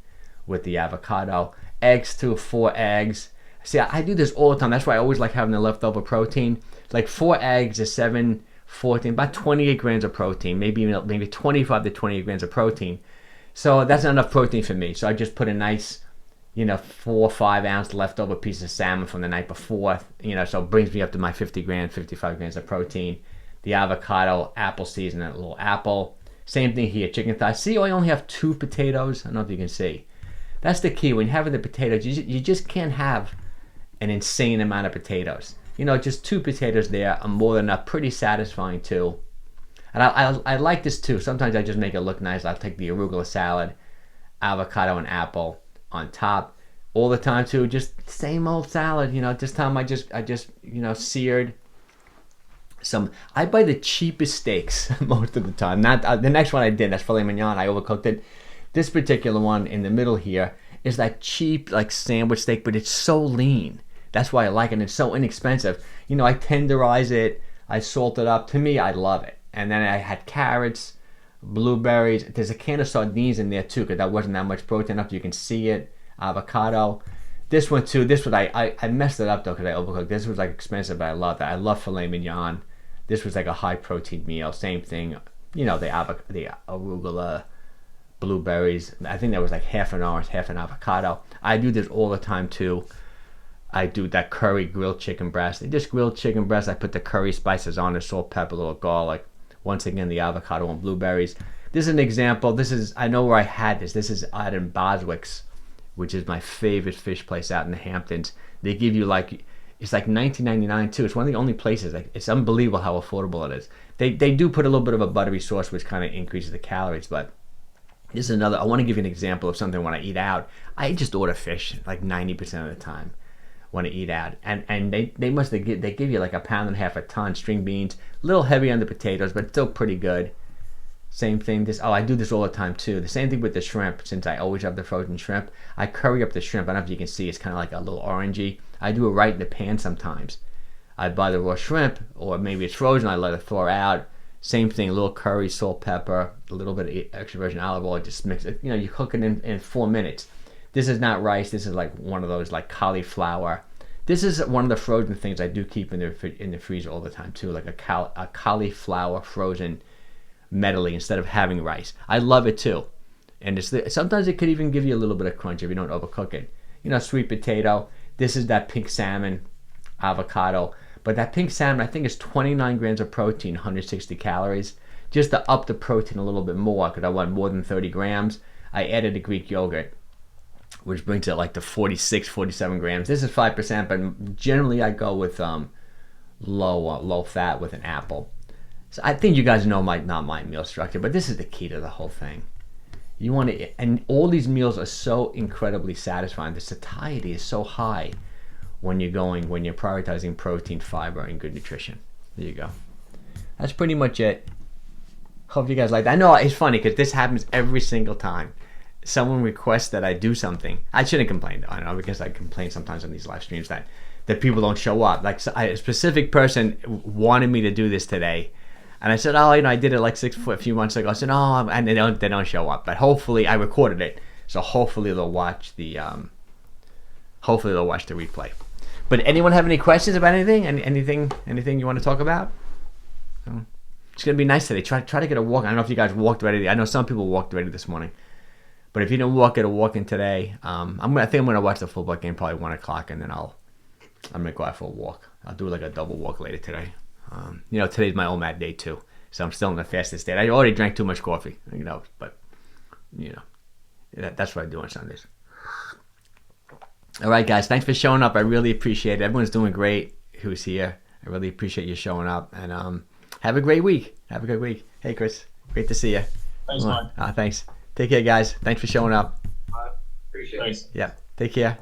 [SPEAKER 1] with the avocado. Eggs too, 4 eggs. See, I do this all the time. That's why I always like having the leftover protein. Like 4 eggs is 7, 14, about 28 grams of protein. Maybe 25 to 28 grams of protein. So that's not enough protein for me. So I just put a nice, 4 or 5 ounce leftover piece of salmon from the night before. So it brings me up to my 50 grams, 55 grams of protein. The avocado, apple seasoning, a little apple. Same thing here, chicken thighs. See, I only have 2 potatoes. I don't know if you can see. That's the key. When you're having the potatoes, you just can't have an insane amount of potatoes. Just 2 potatoes there are more than enough. Pretty satisfying too. And I like this too. Sometimes I just make it look nice. I'll take the arugula salad, avocado and apple on top. All the time too, just same old salad. This time I just seared some. I buy the cheapest steaks most of the time. Not the next one I did. That's filet mignon. I overcooked it. This particular one in the middle here is that cheap like sandwich steak, but it's so lean. That's why I like it. It's so inexpensive. I tenderize it. I salt it up. To me, I love it. And then I had carrots, blueberries. There's a can of sardines in there too, because that wasn't that much protein up. You can see it. Avocado. This one too. This one I messed it up though because I overcooked. This was like expensive, but I love that. I love filet mignon. This was like a high protein meal. Same thing. The arugula, blueberries. I think that was like half an orange, half an avocado. I do this all the time too. I do that curry grilled chicken breast. Just grilled chicken breast. I put the curry spices on it, salt, pepper, a little garlic. Once again, the avocado and blueberries. This is an example. I know where I had this. This is out in Boswick's, which is my favorite fish place out in the Hamptons. They give you it's like $19.99 too. It's one of the only places. It's unbelievable how affordable it is. They do put a little bit of a buttery sauce, which kind of increases the calories, but this is another. I want to give you an example of something when I eat out. I just order fish like 90% of the time when I eat out, and they give you like 1.5 pounds a ton, string beans, a little heavy on the potatoes, but still pretty good. Same thing. I do this all the time too. The same thing with the shrimp. Since I always have the frozen shrimp, I curry up the shrimp. I don't know if you can see. It's kind of like a little orangey. I do it right in the pan sometimes. I buy the raw shrimp, or maybe it's frozen. I let it thaw out. Same thing. A little curry, salt, pepper, a little bit of extra virgin olive oil. Just mix it. You cook it in 4 minutes. This is not rice. This is like one of those like cauliflower. This is one of the frozen things I do keep in the freezer all the time too, like a cauliflower frozen medley instead of having rice. I love it too, and sometimes it could even give you a little bit of crunch if you don't overcook it. Sweet potato. This is that pink salmon, avocado. But that pink salmon, I think, is 29 grams of protein, 160 calories. Just to up the protein a little bit more, because I want more than 30 grams, I added a Greek yogurt, which brings it like to 46, 47 grams. This is 5%, but generally I go with low fat with an apple. So I think you guys know not my meal structure, but this is the key to the whole thing. You want to, and all these meals are so incredibly satisfying. The satiety is so high when you're prioritizing protein, fiber, and good nutrition. There you go. That's pretty much it. Hope you guys like that. I know it's funny because this happens every single time. Someone requests that I do something. I shouldn't complain though. I know, because I complain sometimes on these live streams that people don't show up. Like a specific person wanted me to do this today, and I said, I did it like a few months ago. I said, and they don't show up. But hopefully, I recorded it, so hopefully they'll watch the replay. But anyone have any questions about anything? Anything you want to talk about? It's gonna be nice today. Try to get a walk. I don't know if you guys walked already. I know some people walked already this morning. But if you didn't get a walk in today, I think I'm gonna watch the football game probably 1 o'clock, and then I'm gonna go out for a walk. I'll do like a double walk later today. Today's my OMAD day too, so I'm still in the fastest state. I already drank too much coffee, but that's what I do on Sundays. All right, guys, thanks for showing up. I really appreciate it. Everyone's doing great who's here. I really appreciate you showing up, and have a great week. Have a good week. Hey, Chris, great to see you.
[SPEAKER 2] Thanks, Mike.
[SPEAKER 1] Thanks. Take care, guys. Thanks for showing up.
[SPEAKER 3] Appreciate it.
[SPEAKER 1] Yeah, take care.